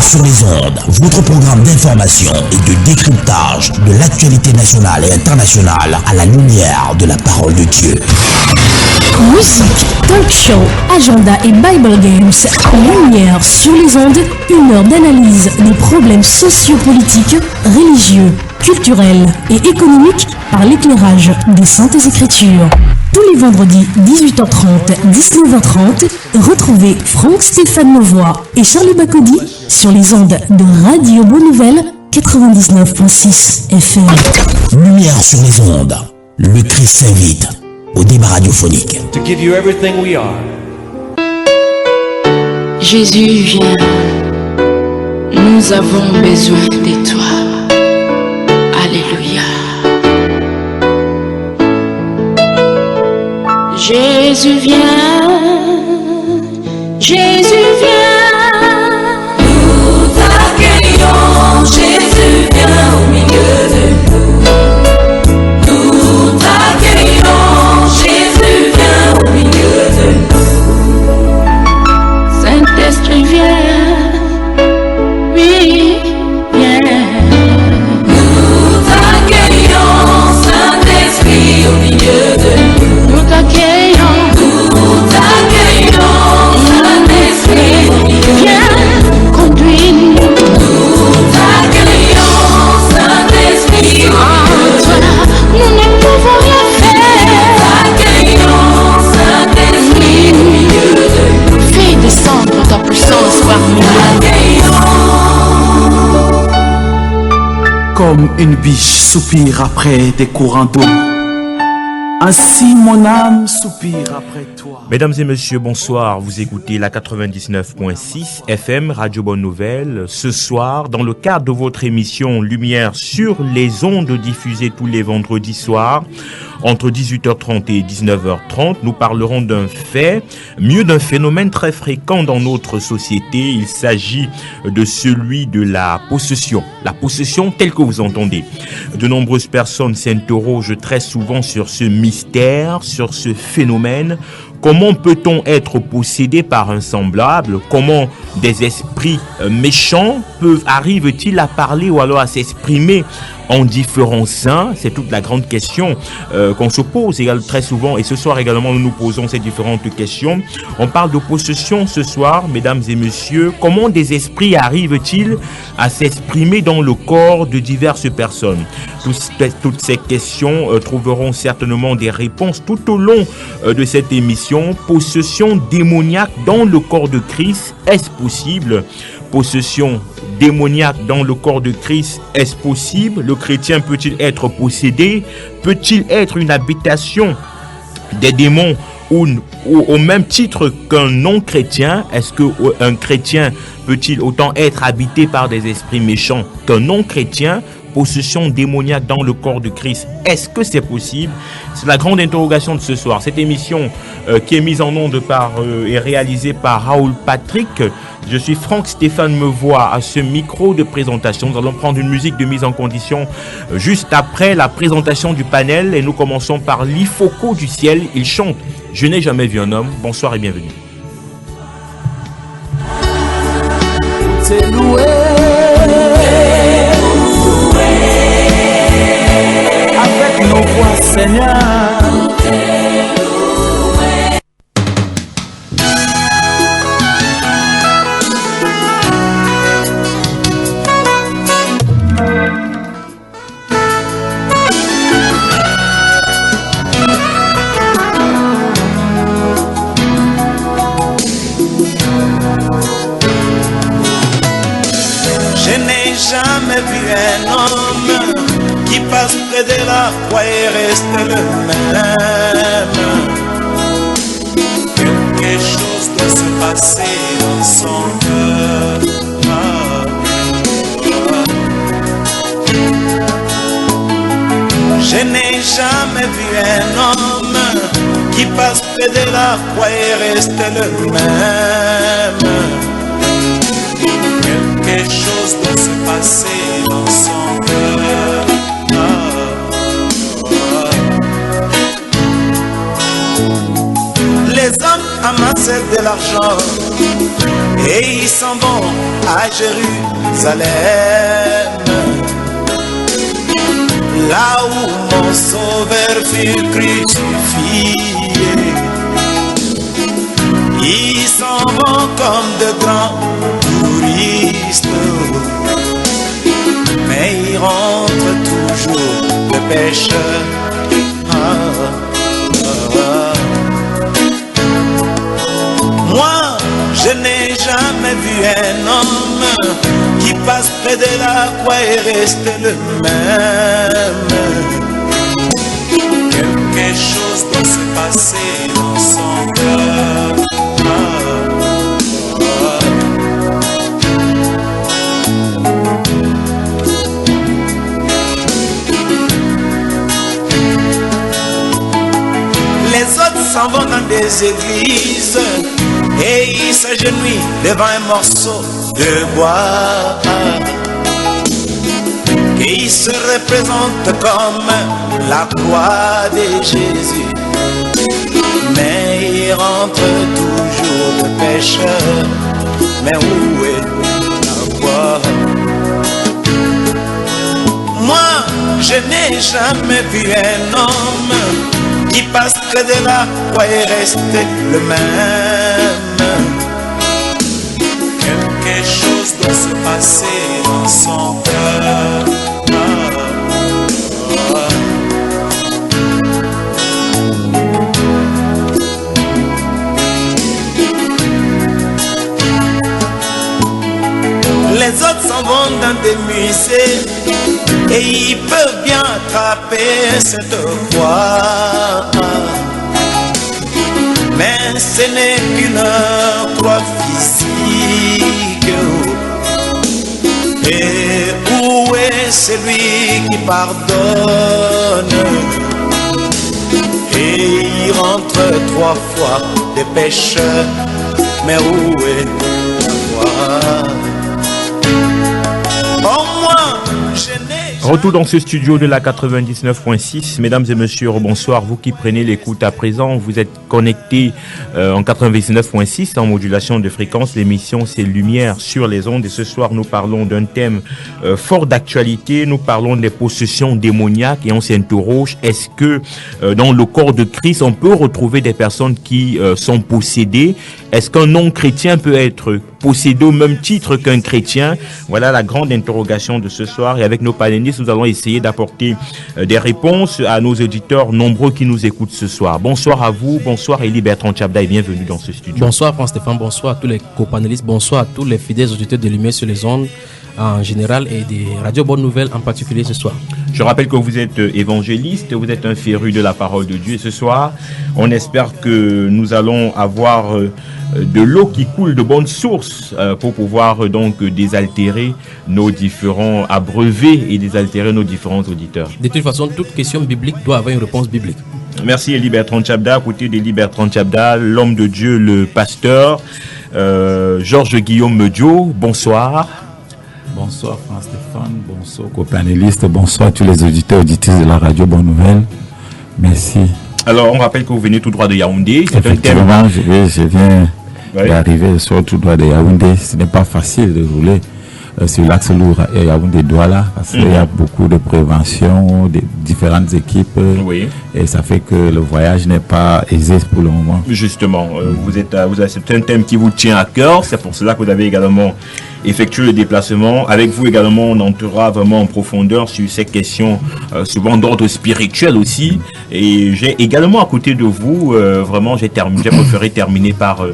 sur les ondes, votre programme d'information et de décryptage de l'actualité nationale et internationale à la lumière de la parole de Dieu. Musique, talk show, agenda et Bible Games. Lumière sur les ondes, une heure d'analyse des problèmes sociopolitiques, religieux, culturels et économiques par l'éclairage des Saintes Écritures. Tous les vendredis 18h30, 19h30, retrouvez Franck Stéphane Mauvois et Charlie Bacody sur les ondes de Radio Bonne Nouvelle 99.6 FM. Lumière sur les ondes, le Christ s'invite au débat radiophonique. To give you everything we are. Jésus vient, nous avons besoin de toi. Alléluia. Jésus vient, Jésus vient. Nous t'accueillons, Jésus vient au milieu de nous. Nous t'accueillons, Jésus vient au milieu de nous. Saint-Esprit vient, oui, viens. Nous t'accueillons, Saint-Esprit au milieu de nous. Nous t'accueillons. Comme une biche soupire après des courants d'eau, ainsi mon âme soupire après toi. Mesdames et messieurs, bonsoir. Vous écoutez la 99.6 FM Radio Bonne Nouvelle. Ce soir, dans le cadre de votre émission Lumière sur les ondes diffusées tous les vendredis soirs, entre 18h30 et 19h30, nous parlerons d'un fait, mieux d'un phénomène très fréquent dans notre société. Il s'agit de celui de la possession telle que vous entendez. De nombreuses personnes s'interrogent très souvent sur ce mystère, sur ce phénomène. Comment peut-on être possédé par un semblable? Comment des esprits méchants arrivent-ils à parler ou alors à s'exprimer en différents saints? C'est toute la grande question qu'on se pose très souvent. Et ce soir également, nous nous posons ces différentes questions. On parle de possession ce soir, mesdames et messieurs. Comment des esprits arrivent-ils à s'exprimer dans le corps de diverses personnes? Toutes ces questions trouveront certainement des réponses tout au long de cette émission. Possession démoniaque dans le corps de Christ, est-ce possible? Possession démoniaque dans le corps de Christ, est-ce possible? Le chrétien peut-il être possédé? Peut-il être une habitation des démons ou au même titre qu'un non-chrétien? Est-ce qu'un chrétien peut-il autant être habité par des esprits méchants qu'un non-chrétien? Possession démoniaque dans le corps de Christ, est-ce que c'est possible? C'est la grande interrogation de ce soir. Cette émission qui est mise en onde et réalisée par Raoul Patrick. Je suis Franck Stéphane Mauvois à ce micro de présentation. Nous allons prendre une musique de mise en condition juste après la présentation du panel et nous commençons par l'Ifoko du ciel. Il chante « Je n'ai jamais vu un homme ». Bonsoir et bienvenue. C'est loué. Avec nos voix, Seigneur. Jamais vu un homme qui passe près de la croix et reste le même. Quelque chose doit se passer dans son cœur. Je n'ai jamais vu un homme qui passe près de la croix et reste le même. Quelque chose doit se passer dans son cœur. Les hommes amassent de l'argent et ils s'en vont à Jérusalem, là où mon sauveur fut crucifié. Ils s'en vont comme de grands touristes, mais ils rentrent toujours de pécheurs. Moi, je n'ai jamais vu un homme qui passe près de la croix et reste le même. Quelque chose doit se passer dans son cœur. Les autres s'en vont dans des églises et ils s'agenouillent devant un morceau de bois. Et ils se représentent comme la croix de Jésus, mais ils rentrent toujours de pécheurs. Mais où est la croix? Moi, je n'ai jamais vu un homme qui passe près de la croix et reste le même. Quelque chose doit se passer dans son cœur. Les autres s'en vont dans des musées et ils peuvent bien attraper cette croix, mais ce n'est qu'une croix physique. Et où est celui qui pardonne? Et il rentre 3 fois des pécheurs, mais où est la croix? Retour dans ce studio de la 99.6. Mesdames et messieurs, bonsoir. Vous qui prenez l'écoute à présent, vous êtes connectés en 99.6 en modulation de fréquence. L'émission, c'est Lumière sur les ondes. Et ce soir, nous parlons d'un thème fort d'actualité. Nous parlons des possessions démoniaques et on s'interroge, est-ce que dans le corps de Christ, on peut retrouver des personnes qui sont possédées? Est-ce qu'un non-chrétien peut être possédé au même titre qu'un chrétien? Voilà la grande interrogation de ce soir. Et avec nos panélistes, nous allons essayer d'apporter des réponses à nos auditeurs nombreux qui nous écoutent ce soir. Bonsoir à vous, bonsoir Élie Bertrand Tchabda et bienvenue dans ce studio. Bonsoir Franck-Stéphane, bonsoir à tous les copanélistes, bonsoir à tous les fidèles auditeurs de Lumière sur les ondes en général et des radios Bonne Nouvelle en particulier ce soir. Je rappelle que vous êtes évangéliste, vous êtes un féru de la parole de Dieu et ce soir, on espère que nous allons avoir de l'eau qui coule de bonnes sources pour pouvoir donc désaltérer nos différents abreuvés et désaltérer nos différents auditeurs. De toute façon, toute question biblique doit avoir une réponse biblique. Merci Élie Bertrand Tchabda. À côté d'Élie Bertrand Tchabda, l'homme de Dieu, le pasteur, Georges Guillaume Medio, bonsoir. Bonsoir Franck-Stéphane, bonsoir copanélistes, bonsoir à tous les auditeurs et auditrices de la radio Bonne Nouvelle. Merci. Alors, on rappelle que vous venez tout droit de Yaoundé. Effectivement, je viens d'arriver sur tout droit de Yaoundé. Ce n'est pas facile de rouler sur l'axe lourd Yaoundé-Douala parce qu'il y a beaucoup de prévention, de différentes équipes. Oui. Et ça fait que le voyage n'est pas aisé pour le moment. Justement, c'est un thème qui vous tient à cœur. C'est pour cela que vous avez également effectuer le déplacement. Avec vous également, on entrera vraiment en profondeur sur ces questions, souvent d'ordre spirituel aussi. Et j'ai également à côté de vous, vraiment, j'ai préféré terminer par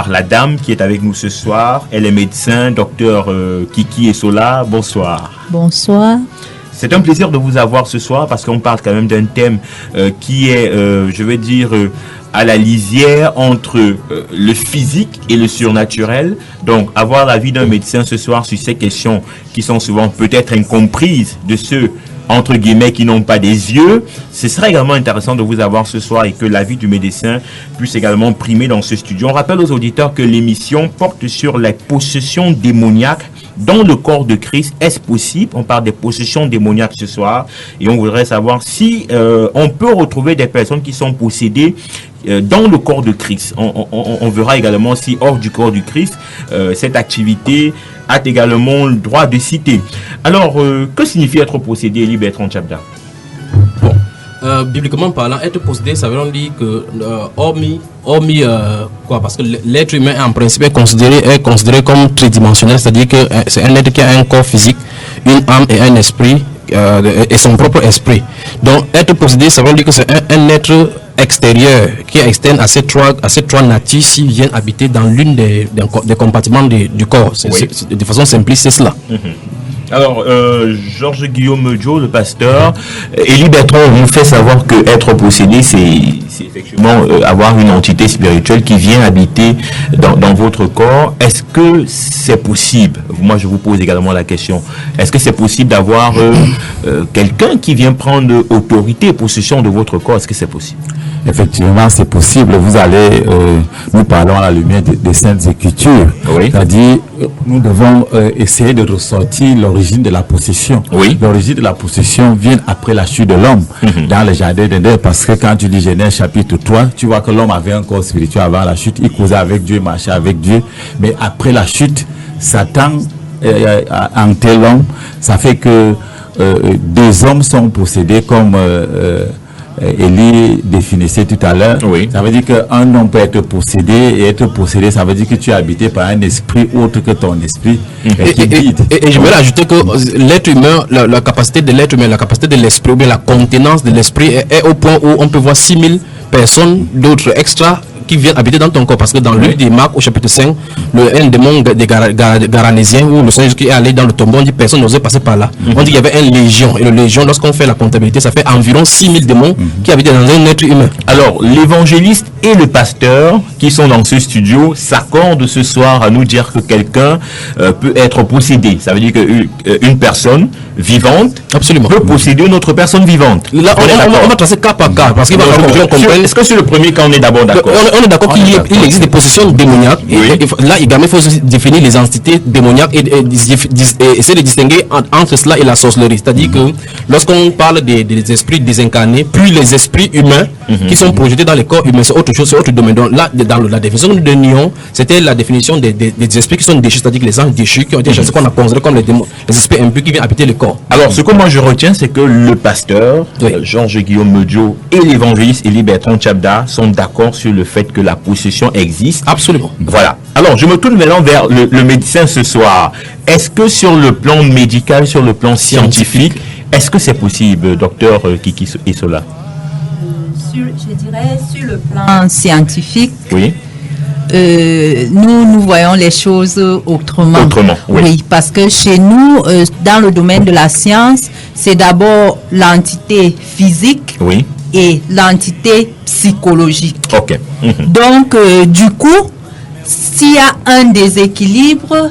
la dame qui est avec nous ce soir. Elle est médecin, docteur Kiki Essola. Bonsoir. Bonsoir. C'est un plaisir de vous avoir ce soir parce qu'on parle quand même d'un thème qui est, je vais dire, à la lisière entre le physique et le surnaturel. Donc, avoir l'avis d'un médecin ce soir sur ces questions qui sont souvent peut-être incomprises de ceux, entre guillemets, qui n'ont pas des yeux. Ce serait également intéressant de vous avoir ce soir et que l'avis du médecin puisse également primer dans ce studio. On rappelle aux auditeurs que l'émission porte sur les possessions démoniaques dans le corps de Christ. Est-ce possible? On parle des possessions démoniaques ce soir et on voudrait savoir si on peut retrouver des personnes qui sont possédées dans le corps de Christ. On verra également si hors du corps du Christ, cette activité a également le droit de citer. Alors, que signifie être possédé, Élie Bertrand Tchabda? Bon, bibliquement parlant, être possédé, ça veut dire que hormis quoi, parce que l'être humain en principe est considéré comme tridimensionnel, c'est-à-dire que c'est un être qui a un corps physique, une âme et un esprit, et son propre esprit. Donc être possédé, ça veut dire que c'est un être extérieur qui est externe à ces trois natures s'ils viennent habiter dans l'une des compartiments du corps. De façon simpliste, c'est cela. Alors, Georges Guillaume Dio, le pasteur, Élie Bertrand vous fait savoir que être possédé, c'est effectivement avoir une entité spirituelle qui vient habiter dans votre corps. Est-ce que c'est possible? Moi, je vous pose également la question. Est-ce que c'est possible d'avoir quelqu'un qui vient prendre autorité et possession de votre corps? Est-ce que c'est possible? Effectivement, c'est possible. Vous allez, nous parlons à la lumière des Saintes Écritures. Oui. C'est-à-dire, nous devons essayer de ressortir l'origine de la possession. Oui. L'origine de la possession vient après la chute de l'homme dans le jardin d'Éden, parce que quand tu lis Genèse chapitre 3, tu vois que l'homme avait un corps spirituel avant la chute. Il causait avec Dieu, marchait avec Dieu. Mais après la chute, Satan a hanté l'homme. Ça fait que deux hommes sont possédés comme Élie définissait tout à l'heure. Oui. Ça veut dire qu'un homme peut être possédé, et être possédé, ça veut dire que tu es habité par un esprit autre que ton esprit. Et je vais rajouter que l'être humain, la capacité de l'être humain, la capacité de l'esprit, ou bien la contenance de l'esprit est au point où on peut voir 6000 personnes d'autres extra qui viennent habiter dans ton corps, parce que dans le livre de Marc au chapitre 5, un démon des Garanésiens, où le Seigneur qui est allé dans le tombeau, on dit personne n'osait passer par là. On dit qu'il y avait une légion, et la légion, lorsqu'on fait la comptabilité, ça fait environ 6000 démons qui habitaient dans un être humain. Alors, l'évangéliste et le pasteur qui sont dans ce studio s'accordent ce soir à nous dire que quelqu'un peut être possédé. Ça veut dire qu'une personne vivante peut posséder une autre personne vivante. Là, on va tracer cas par cas, parce qu'il va falloir qu'on comprenne. Est-ce que sur le premier cas, on est d'abord d'accord? On est d'accord qu'il existe des possessions démoniaques. Oui. Et là, également, il faut définir les entités démoniaques et essayer de distinguer entre cela et la sorcellerie. C'est-à-dire que lorsqu'on parle des esprits désincarnés, puis les esprits humains qui sont projetés dans les corps humains, c'est autre chose, c'est autre domaine. Donc là, dans la définition de Nyon, c'était la définition des esprits qui sont déchus, c'est-à-dire que les anges déchus qui ont été chassés, qu'on a considéré comme les esprits impurs qui viennent habiter le corps. Alors, ce que moi je retiens, c'est que le pasteur, Georges Guillaume Medio, et l'évangéliste Élie Bertrand Tchabda sont d'accord sur le fait que la possession existe. Absolument. Voilà. Alors, je me tourne maintenant vers le médecin ce soir. Est-ce que sur le plan médical, sur le plan scientifique, est-ce que c'est possible, docteur Kiki Isola? Je dirais sur le plan scientifique, oui. Nous voyons les choses autrement. Oui, parce que chez nous, dans le domaine de la science, c'est d'abord l'entité physique et l'entité psychologique. Ok. Donc, du coup, s'il y a un déséquilibre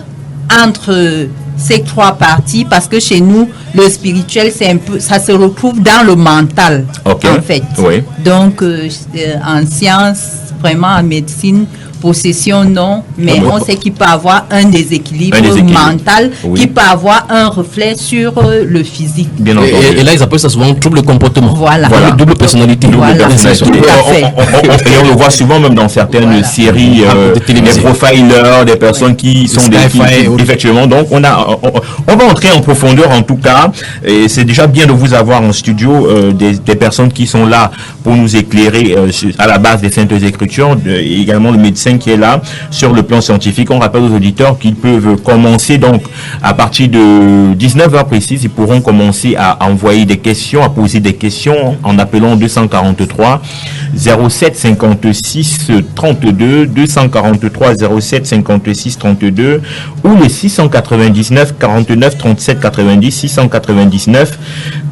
entre ces trois parties, parce que chez nous, le spirituel, c'est un peu, ça se retrouve dans le mental, en fait. Oui. Donc, en science, vraiment en médecine, possession, non, mais on sait qu'il peut avoir un déséquilibre mental qui peut avoir un reflet sur le physique. Bien entendu. Et là, ils appellent ça souvent trouble comportement. Voilà. Double personnalité. Tout à fait. Et on le voit souvent même dans certaines séries, des profilers, des personnes qui sont des effectivement. Donc, on va entrer en profondeur en tout cas. Et c'est déjà bien de vous avoir en studio des personnes qui sont là pour nous éclairer à la base des Saintes Écritures, et également le médecin qui est là sur le plan scientifique. On rappelle aux auditeurs qu'ils peuvent commencer donc à partir de 19h précises, ils pourront commencer à envoyer des questions, à poser des questions en appelant 243 07 56 32 243 07 56 32 ou le 699 49 37 90 699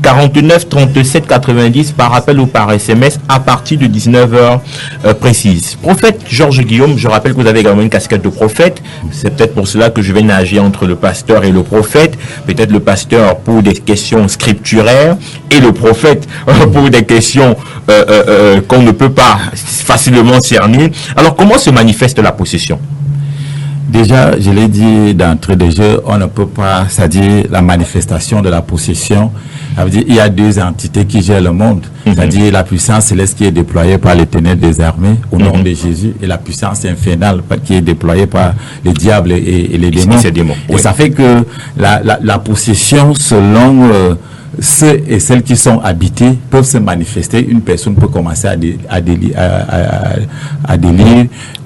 49 37 90 par appel ou par SMS à partir de 19h précises. Prophète Georges Guillaume, je rappelle que vous avez également une casquette de prophète. C'est peut-être pour cela que je vais nager entre le pasteur et le prophète. Peut-être le pasteur pour des questions scripturaires et le prophète pour des questions qu'on ne peut pas facilement cerner. Alors, comment se manifeste la possession? Déjà, je l'ai dit d'entrée de jeu, on ne peut pas, c'est-à-dire la manifestation de la possession. Ça veut dire il y a deux entités qui gèrent le monde. C'est-à-dire la puissance céleste qui est déployée par l'Éternel des armées au nom de Jésus et la puissance infernale qui est déployée par les diables et les démons. Et ça fait que la possession selon ceux et celles qui sont habités peuvent se manifester. Une personne peut commencer à délire.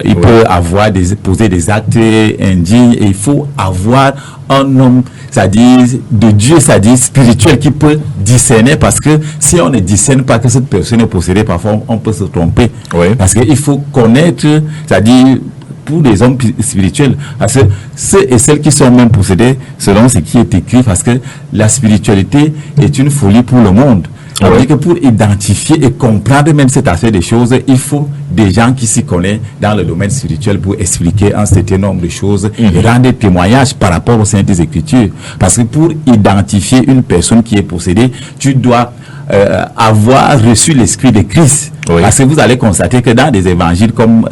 Il peut avoir poser des actes indignes et il faut avoir un homme, c'est-à-dire de Dieu, c'est-à-dire spirituel, qui peut discerner, parce que si on ne discerne pas que cette personne est possédée, parfois on peut se tromper. Parce qu'il faut connaître, c'est-à-dire pour les hommes spirituels, parce que ceux et celles qui sont même possédés selon ce qui est écrit, parce que la spiritualité est une folie pour le monde. Ça veut dire que pour identifier et comprendre même cette affaire des choses, il faut des gens qui s'y connaissent dans le domaine spirituel pour expliquer un certain nombre de choses et rendre des témoignages par rapport aux Saintes Écritures. Parce que pour identifier une personne qui est possédée, tu dois avoir reçu l'esprit de Christ. Parce que vous allez constater que dans des évangiles, comme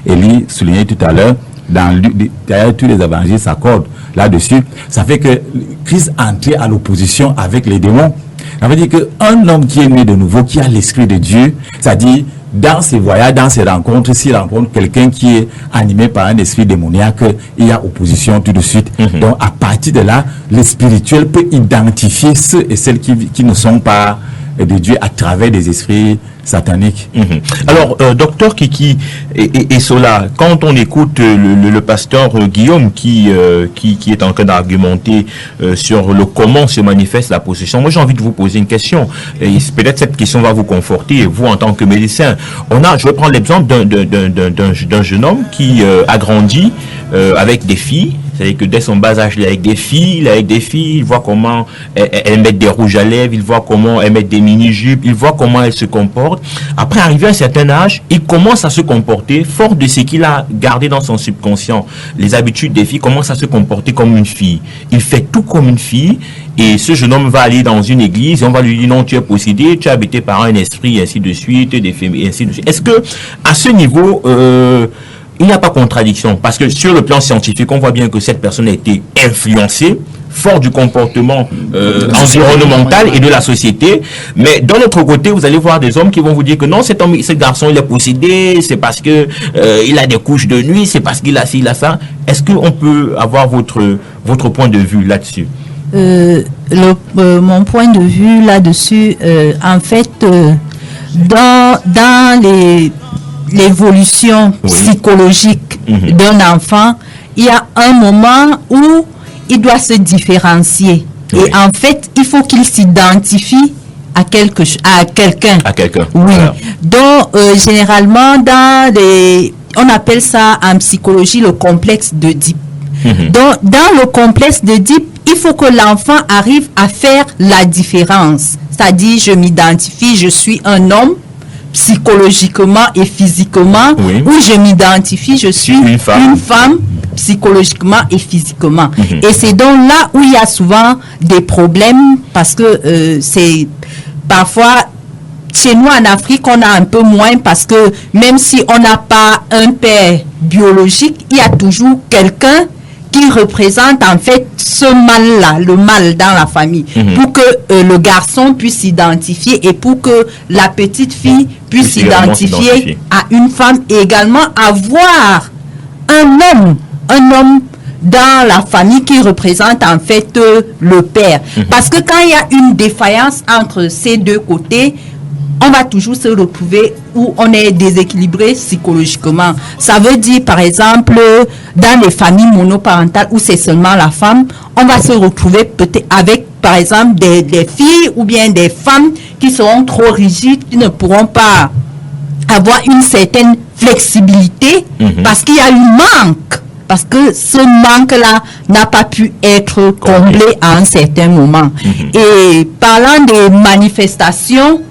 Élie soulignait tout à l'heure, d'ailleurs tous les évangiles s'accordent là-dessus, ça fait que Christ entrait à l'opposition avec les démons. Ça veut dire qu'un homme qui est né de nouveau, qui a l'esprit de Dieu, c'est-à-dire dans ses voyages, dans ses rencontres, s'il rencontre quelqu'un qui est animé par un esprit démoniaque, il y a opposition tout de suite. Donc à partir de là, le spirituel peut identifier ceux et celles qui ne sont pas de Dieu à travers des esprits sataniques. Alors, docteur Kiki et Sola, quand on écoute le pasteur Guillaume qui est en train d'argumenter sur le comment se manifeste la possession, moi j'ai envie de vous poser une question, et peut-être cette question va vous conforter, vous en tant que médecin. Je vais prendre l'exemple d'un jeune homme qui a grandi avec des filles. C'est-à-dire que dès son bas âge, il est avec des filles, il voit comment elles mettent des rouges à lèvres, il voit comment elles mettent des mini-jupes, il voit comment elles se comportent. Après, arrivé à un certain âge, il commence à se comporter, fort de ce qu'il a gardé dans son subconscient. Les habitudes des filles, commencent à se comporter comme une fille. Il fait tout comme une fille, et ce jeune homme va aller dans une église, et on va lui dire non, tu es possédé, tu es habité par un esprit, et ainsi de suite, des femmes, et ainsi de suite. Est-ce que, à ce niveau, il n'y a pas contradiction, parce que sur le plan scientifique, on voit bien que cette personne a été influencée, fort du comportement environnemental et de la société. Mais d'un autre côté, vous allez voir des hommes qui vont vous dire que non, ce garçon, il est possédé, c'est parce que il a des couches de nuit, c'est parce qu'il a ci, il a ça. Est-ce qu'on peut avoir votre point de vue là-dessus? Mon point de vue là-dessus, en fait, dans l'évolution psychologique d'un enfant, il y a un moment où il doit se différencier. Et en fait, il faut qu'il s'identifie à quelqu'un. Oui. Voilà. Donc, généralement, on appelle ça en psychologie le complexe d'Oedipe. Donc, dans le complexe d'Oedipe, il faut que l'enfant arrive à faire la différence. C'est-à-dire, je m'identifie, je suis un homme, psychologiquement et physiquement, ou je m'identifie, je suis une femme psychologiquement et physiquement. Et c'est donc là où il y a souvent des problèmes, parce que c'est parfois, chez nous en Afrique, on a un peu moins, parce que même si on n'a pas un père biologique, il y a toujours quelqu'un qui représente en fait ce mal-là, le mal dans la famille, pour que le garçon puisse s'identifier et pour que la petite fille puisse s'identifier à une femme, et également avoir un homme dans la famille qui représente en fait le père. Parce que quand il y a une défaillance entre ces deux côtés, on va toujours se retrouver où on est déséquilibré psychologiquement. Ça veut dire, par exemple, dans les familles monoparentales où c'est seulement la femme, on va se retrouver peut-être avec, par exemple, des filles ou bien des femmes qui seront trop rigides, qui ne pourront pas avoir une certaine flexibilité parce qu'il y a un manque. Parce que ce manque-là n'a pas pu être comblé à un certain moment. Et parlant des manifestations,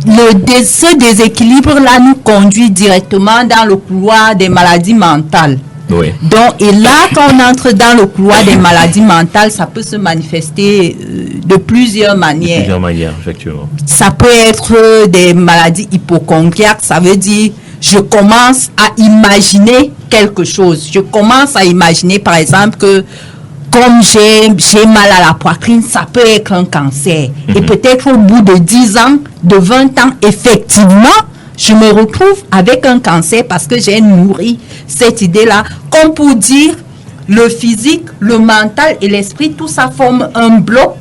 ce déséquilibre-là nous conduit directement dans le couloir des maladies mentales. Donc, et là, quand on entre dans le couloir des maladies mentales, ça peut se manifester de plusieurs manières. De plusieurs manières, effectivement. Ça peut être des maladies hypocondriaques, ça veut dire je commence à imaginer quelque chose. Je commence à imaginer, par exemple, que comme j'ai mal à la poitrine, ça peut être un cancer. Et peut-être au bout de 10 ans, de 20 ans, effectivement, je me retrouve avec un cancer parce que j'ai nourri cette idée-là. Comme pour dire, le physique, le mental et l'esprit, tout ça forme un bloc.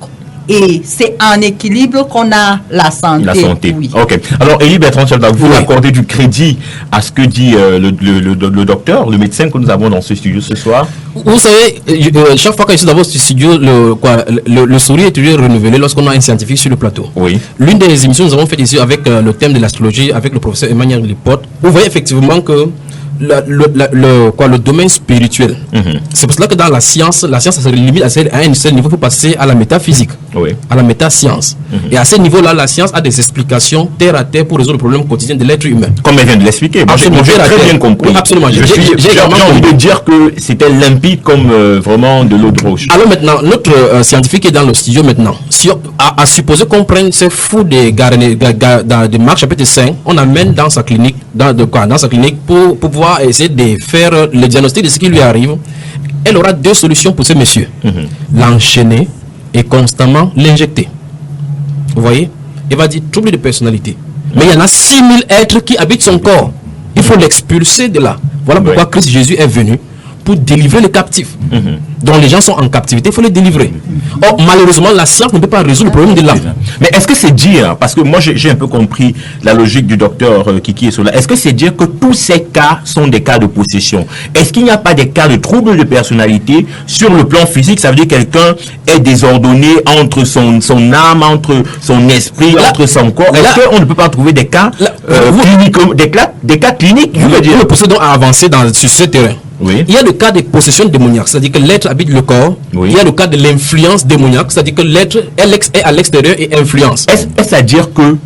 Et c'est en équilibre qu'on a la santé. La santé. Oui. Ok. Alors, Élie Bertrand, vous accordez du crédit à ce que dit le docteur, le médecin que nous avons dans ce studio ce soir? Vous savez, chaque fois que je suis dans votre studio, le sourire est toujours renouvelé lorsqu'on a un scientifique sur le plateau. Oui. L'une des émissions que nous avons faites ici avec le thème de l'astrologie, avec le professeur Emmanuel Lipote, vous voyez effectivement que le domaine spirituel. C'est pour cela que dans la science se limite à un seul niveau pour passer à la métaphysique, à la métascience. Et à ce niveau-là, la science a des explications terre à terre pour résoudre le problème quotidien de l'être humain. Comme elle vient de l'expliquer. J'ai très bien compris. Oui, absolument. J'ai envie de dire que c'était limpide comme vraiment de l'eau de roche. Alors maintenant, notre scientifique qui est dans le studio maintenant, si à supposer qu'on prenne ce fou de Marc chapitre 5, on amène dans sa clinique, dans sa clinique pour pouvoir essayer de faire le diagnostic de ce qui lui arrive. Elle aura deux solutions pour ce monsieur. L'enchaîner et constamment l'injecter. Vous voyez? Il va dire trouble de personnalité. Mais il y en a 6000 êtres qui habitent son corps. Il faut l'expulser de là. Voilà pourquoi Christ Jésus est venu pour délivrer les captifs. Donc les gens sont en captivité, il faut les délivrer. Or, malheureusement, la science ne peut pas résoudre le problème de l'âme. Mais est-ce que c'est dire, parce que moi j'ai un peu compris la logique du docteur Kiki Esola, est-ce que c'est dire que tous ces cas sont des cas de possession? Est-ce qu'il n'y a pas des cas de troubles de personnalité sur le plan physique? Ça veut dire que quelqu'un est désordonné entre son âme, entre son esprit, entre son corps. Est-ce qu'on ne peut pas trouver des cas cliniques, des cas cliniques, je veux dire? Nous procédons à avancer sur ce terrain. Oui. Il y a le cas de possession démoniaque, c'est-à-dire que l'être habite le corps. Oui. Il y a le cas de l'influence démoniaque, c'est-à-dire que l'être est à l'extérieur et influence. Est-ce à dire que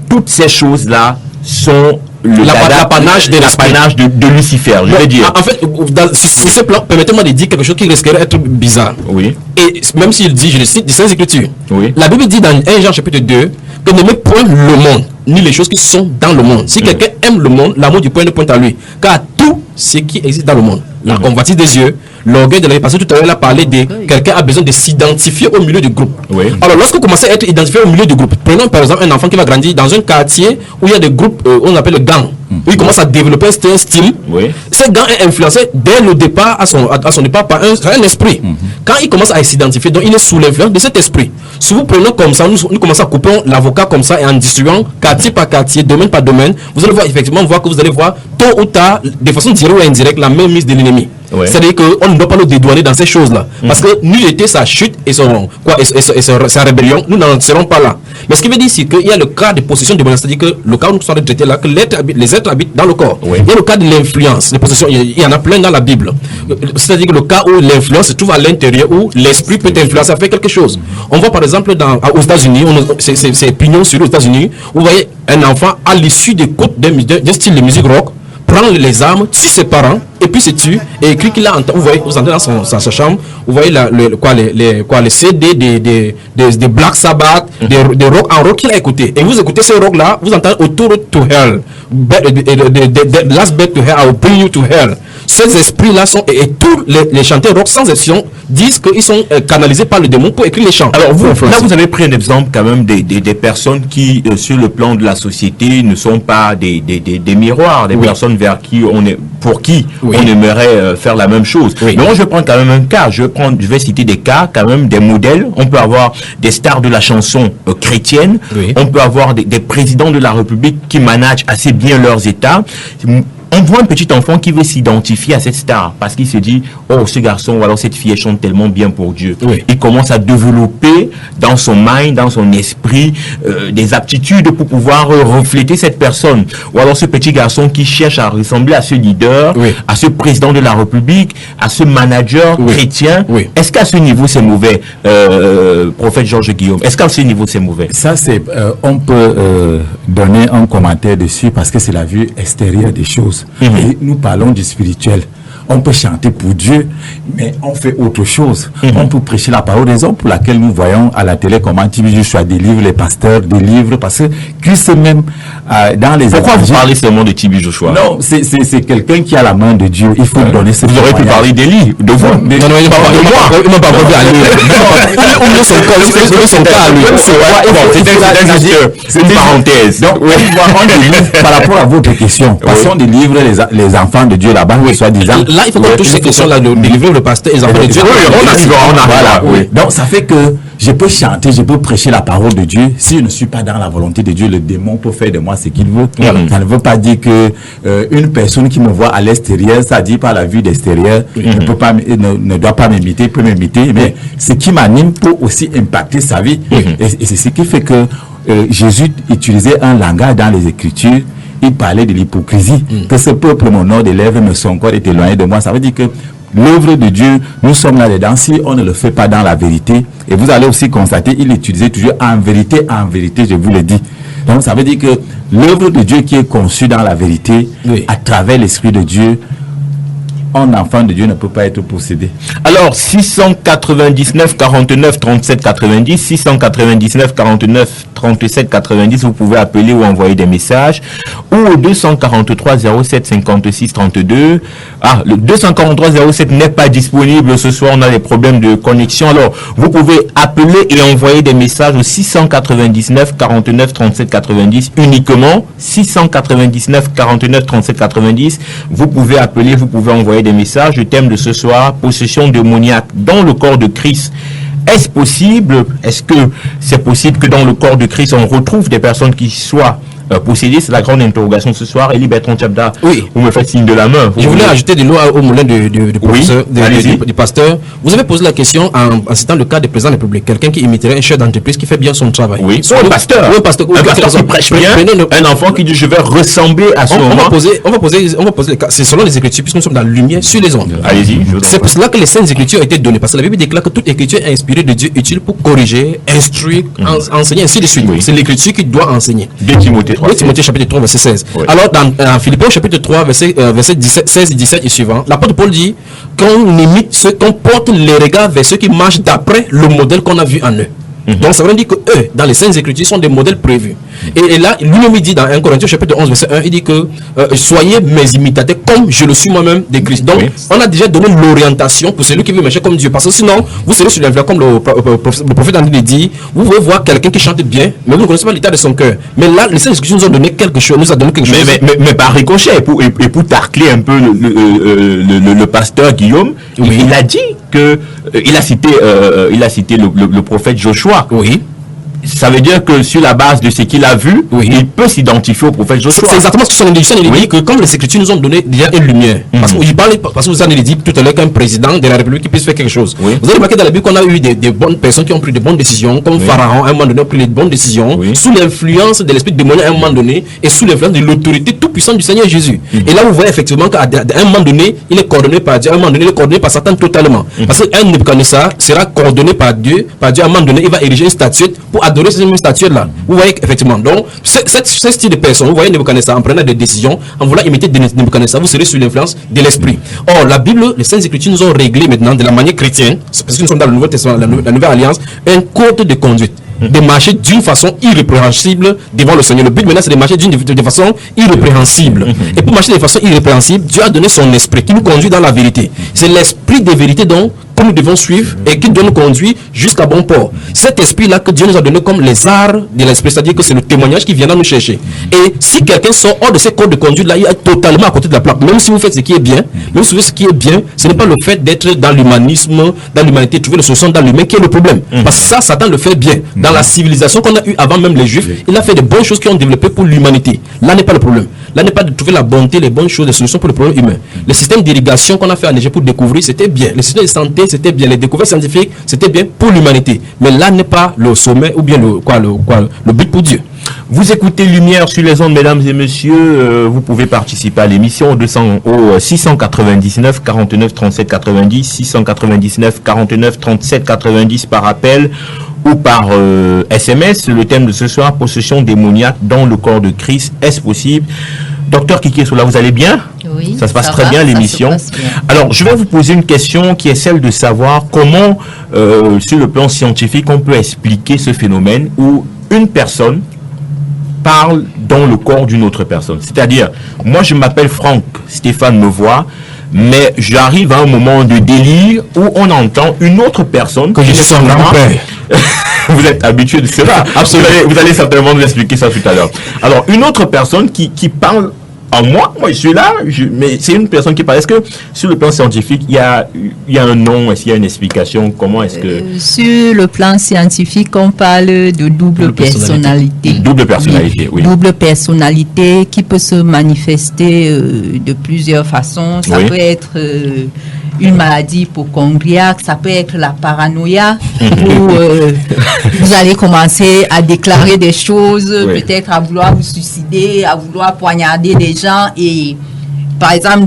toutes ces choses-là sont l'apanage de Lucifer, je veux dire? En fait, sur ce plan, permettez-moi de dire quelque chose qui risquerait d'être bizarre. Oui. Et même s'il dit, je le cite, des Saintes Écritures. Oui. La Bible dit dans 1 Jean chapitre 2 que n'aimez point le monde, ni les choses qui sont dans le monde. Si quelqu'un aime le monde, l'amour du point ne pointe à lui. Car tout ce qui existe dans le monde, la convoitise des yeux, l'orgueil de la vie, parce que tout à l'heure, il a parlé de quelqu'un a besoin de s'identifier au milieu du groupe. Oui. Alors, lorsque vous commencez à être identifié au milieu du groupe, prenons par exemple un enfant qui va grandir dans un quartier où il y a des groupes, on appelle le gang, où il commence à développer un style. Oui. Ce gang est influencé dès le départ, à son départ, par un esprit. Quand il commence à s'identifier, donc il est sous l'influence de cet esprit. Si vous prenez comme ça, nous commençons à couper l'avocat comme ça et en distribuant quartier par quartier, domaine par domaine, vous allez voir effectivement que vous allez voir tôt ou tard, de façon directe ou indirecte, la même mise de l'ennemi. Ouais. C'est-à-dire qu'on ne doit pas nous dédouaner dans ces choses-là. Parce que nul était sa chute et sa rébellion, nous n'en serons pas là. Mais ce qui veut dire, c'est qu'il y a le cas de possession démoniaque, c'est-à-dire que le cas où nous sommes traités là, que les êtres habitent dans le corps. Il y a le cas de l'influence, les possessions, il y en a plein dans la Bible. C'est-à-dire que le cas où l'influence se trouve à l'intérieur, où l'esprit peut influencer à faire quelque chose. On voit par exemple aux États-Unis, c'est pignon sur les États-Unis, vous voyez un enfant à l'issue d'écoute d'un style de musique rock, prend les armes, tue ses parents, et puis se tue, et écrit qu'il a entendu, vous entrez dans sa chambre, vous voyez les CD des Black Sabbath, des rock en rock qu'il a écouté. Et vous écoutez ce rock là, vous entendez autour to hell, the last bed to hell, I will bring you to hell. Ces esprits là sont, et tous les chanteurs rock sans exception disent qu'ils sont canalisés par le démon pour écrire les chants. Alors vous avez pris un exemple quand même des personnes qui sur le plan de la société ne sont pas des miroirs, des personnes vers qui pour qui on aimerait faire la même chose. Mais moi je vais prendre quand même un cas, je vais citer des cas quand même, des modèles. On peut avoir des stars de la chanson chrétienne, on peut avoir des présidents de la République qui managent assez bien leurs États. On voit un petit enfant qui veut s'identifier à cette star parce qu'il se dit, oh, ce garçon ou alors cette fille chante tellement bien pour Dieu. Il commence à développer dans son mind, dans son esprit, des aptitudes pour pouvoir refléter cette personne. Ou alors ce petit garçon qui cherche à ressembler à ce leader, à ce président de la République, à ce manager chrétien. Est-ce qu'à ce niveau c'est mauvais, prophète Georges Guillaume? Est-ce qu'à ce niveau c'est mauvais? Ça c'est, on peut donner un commentaire dessus parce que c'est la vue extérieure des choses. Et nous parlons du spirituel. on peut chanter pour Dieu, mais on fait autre chose. On peut prêcher la parole, raison pour laquelle nous voyons à la télé comment Tibi Joshua délivre les pasteurs, délivre, parce que Christ même dans les Pourquoi évangiles, vous parlez seulement de Tibi Joshua? Non, c'est quelqu'un qui a la main de Dieu. Il faut donner ce Vous aurez pu parler d'Élie, de vous. Non, il m'a pas parlé à lui. On son cas à lui. C'est une parenthèse. Donc, on délivre par rapport à votre question. Parce qu'on délivre les enfants de Dieu là-bas, soi-disant. Là, il faut qu'on touche ces questions-là, de délivrer le pasteur et les enfants de Dieu. On arrive. Voilà. Donc, ça fait que je peux chanter, je peux prêcher la parole de Dieu. Si je ne suis pas dans la volonté de Dieu, le démon peut faire de moi ce qu'il veut. Ça ne veut pas dire que une personne qui me voit à l'extérieur, ça dit par la vue d'extérieur, ne doit pas m'imiter, peut m'imiter, mais ce qui m'anime peut aussi impacter sa vie. Et c'est ce qui fait que Jésus utilisait un langage dans les Écritures. Il parlait de l'hypocrisie, que ce peuple m'honore des lèvres, mais son corps est éloigné de moi. Ça veut dire que l'œuvre de Dieu, nous sommes là-dedans. Si on ne le fait pas dans la vérité, et vous allez aussi constater, il utilisait toujours en vérité, je vous le dis. Donc ça veut dire que l'œuvre de Dieu qui est conçue dans la vérité, à travers l'Esprit de Dieu, un enfant de Dieu ne peut pas être possédé. Alors, 699 49 37 90, 699 49 37 90, vous pouvez appeler ou envoyer des messages, ou au 243 07 56 32. Ah, le 243 07 n'est pas disponible ce soir, on a des problèmes de connexion. Alors, vous pouvez appeler et envoyer des messages au 699 49 37 90 uniquement. 699 49 37 90. Vous pouvez appeler, vous pouvez envoyer des messages. Le thème de ce soir, possession démoniaque dans le corps de Christ. Est-ce possible? Est-ce que c'est possible que dans le corps de Christ, on retrouve des personnes qui soient possédées? C'est la grande interrogation ce soir. Elie Bertrand Tchabda, vous me faites signe de la main. Je voulais ajouter de l'eau au moulin du professeur, du pasteur. Vous avez posé la question en citant le cas du président de la République, quelqu'un qui imiterait un chef d'entreprise qui fait bien son travail. Oui, soit un pasteur. Oui, un pasteur qui prêche bien, un enfant qui dit je vais ressembler à son moment. On va poser les cas. C'est selon les Écritures, puisque nous sommes dans la lumière sur les ondes. Allez-y. C'est pour cela que les saintes Écritures ont été données, parce que la Bible déclare que toute Écriture est inspirée de Dieu, utile pour corriger, instruire, enseigner, ainsi de suite. C'est l'Écriture qui doit enseigner. 2 Timothée 3. 2 Timothée chapitre 3, verset 16. Oui. Alors, dans Philippiens chapitre 3, verset 16 et 17 et suivant, l'apôtre Paul dit qu'on imite qu'on porte les regards vers ceux qui marchent d'après le modèle qu'on a vu en eux. Donc ça veut dire que eux, dans les Saintes Écritures, sont des modèles prévus. Et là, lui-même dit dans 1 Corinthiens chapitre 11, verset 1, il dit que soyez mes imitateurs comme je le suis moi-même de Christ. Donc on a déjà donné l'orientation pour celui qui veut marcher comme Dieu. Parce que sinon, vous serez sur l'influence, comme le prophète André dit, vous pouvez voir quelqu'un qui chante bien, mais vous ne connaissez pas l'état de son cœur. Mais là, les Saintes Écritures nous ont donné quelque chose, Mais par ricochet, et pour tacler un peu le pasteur Guillaume, il a dit que il a cité le prophète Joshua. Oui. Ça veut dire que sur la base de ce qu'il a vu, il peut s'identifier au prophète Joshua. C'est exactement ce que son indication dit que comme les Écritures nous ont donné déjà une lumière. Parce que vous avez dit tout à l'heure qu'un président de la République qui puisse faire quelque chose. Vous avez remarqué dans la Bible qu'on a eu des bonnes personnes qui ont pris de bonnes décisions, comme Pharaon à un moment donné a pris de bonnes décisions, sous l'influence de l'esprit démoniaque à un moment donné, et sous l'influence de l'autorité toute puissante du Seigneur Jésus. Et là vous voyez effectivement qu'à un moment donné, il est coordonné par Dieu, à un moment donné, il est coordonné par Satan totalement. Parce qu'un Nebuchadnezzar sera coordonné par Dieu, à un moment donné, il va ériger une statue pour adorer ces mêmes statues là. Vous voyez effectivement. Donc, ce style de personne, vous voyez Nebuchadnezzar en prenant des décisions, en voulant imiter Nebuchadnezzar, vous serez sous l'influence de l'esprit. Or, la Bible, les Saintes Écritures nous ont réglé maintenant de la manière chrétienne, parce que nous sommes dans le Nouveau Testament, la Nouvelle Alliance, un code de conduite. De marcher d'une façon irrépréhensible devant le Seigneur. Le but maintenant c'est de marcher de façon irrépréhensible. Et pour marcher de façon irrépréhensible, Dieu a donné son esprit qui nous conduit dans la vérité. C'est l'esprit de vérité donc que nous devons suivre et qui doit nous conduire jusqu'à bon port. Cet esprit-là que Dieu nous a donné comme les arts de l'esprit, c'est-à-dire que c'est le témoignage qui viendra nous chercher. Et si quelqu'un sort hors de ce code de conduite-là, il est totalement à côté de la plaque. Même si vous faites ce qui est bien, même si vous faites ce qui est bien, ce n'est pas le fait d'être dans l'humanisme, dans l'humanité, trouver le solution dans l'humain qui est le problème. Parce que ça, Satan le fait bien. Dans la civilisation qu'on a eue avant même les Juifs, il a fait de bonnes choses qui ont développé pour l'humanité. Là n'est pas le problème. Là n'est pas de trouver la bonté, les bonnes choses, les solutions pour le problème humain. Le système d'irrigation qu'on a fait en Égypte pour découvrir, c'était bien. Le système de santé, c'était bien. Les découvertes scientifiques, c'était bien pour l'humanité. Mais là n'est pas le sommet ou bien le but pour Dieu. Vous écoutez Lumière sur les ondes, mesdames et messieurs. Vous pouvez participer à l'émission au 699 49 37 90, 699 49 37 90 par appel ou par SMS. Le thème de ce soir, possession démoniaque dans le corps de Christ. Est-ce possible? Docteur Kiki Soula, vous allez bien? Oui, ça se passe très bien l'émission. Alors, je vais vous poser une question qui est celle de savoir comment, sur le plan scientifique, on peut expliquer ce phénomène où une personne parle dans le corps d'une autre personne. C'est-à-dire, moi je m'appelle Franck, Stéphane me voit, mais j'arrive à un moment de délire où on entend une autre personne que je suis son grand-père. Vous êtes habitué de cela. Absolument. Vous allez certainement nous expliquer ça tout à l'heure. Alors, une autre personne qui parle en moi je suis là, mais c'est une personne qui parle. Est-ce que sur le plan scientifique, il y a un nom, est-ce qu'il y a une explication? Comment est-ce que... Sur le plan scientifique, on parle de double personnalité. Double personnalité, oui. Double personnalité qui peut se manifester de plusieurs façons. Ça peut être une maladie hypocondriaque, ça peut être la paranoïa, où vous allez commencer à déclarer des choses, peut-être à vouloir vous suicider, à vouloir poignarder des gens. Et par exemple,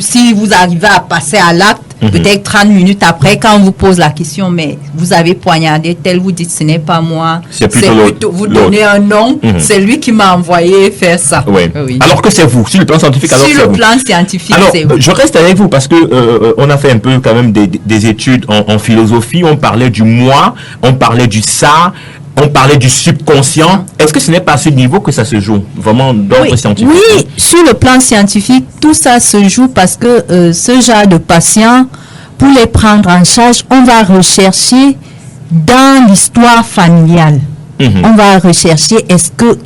si vous arrivez à passer à l'acte, peut-être 30 minutes après, quand on vous pose la question, mais vous avez poignardé tel, vous dites ce n'est pas moi, c'est plutôt vous donnez un nom, c'est lui qui m'a envoyé faire ça. Oui. Alors que c'est vous, sur le plan scientifique. Alors sur le plan scientifique, c'est vous. Je reste avec vous parce que on a fait un peu quand même des études en philosophie, on parlait du moi, on parlait du ça, on parlait du subconscient. Est-ce que ce n'est pas à ce niveau que ça se joue, vraiment d'ordre scientifique? Oui, sur le plan scientifique, tout ça se joue parce que ce genre de patients, pour les prendre en charge, on va rechercher dans l'histoire familiale. On va rechercher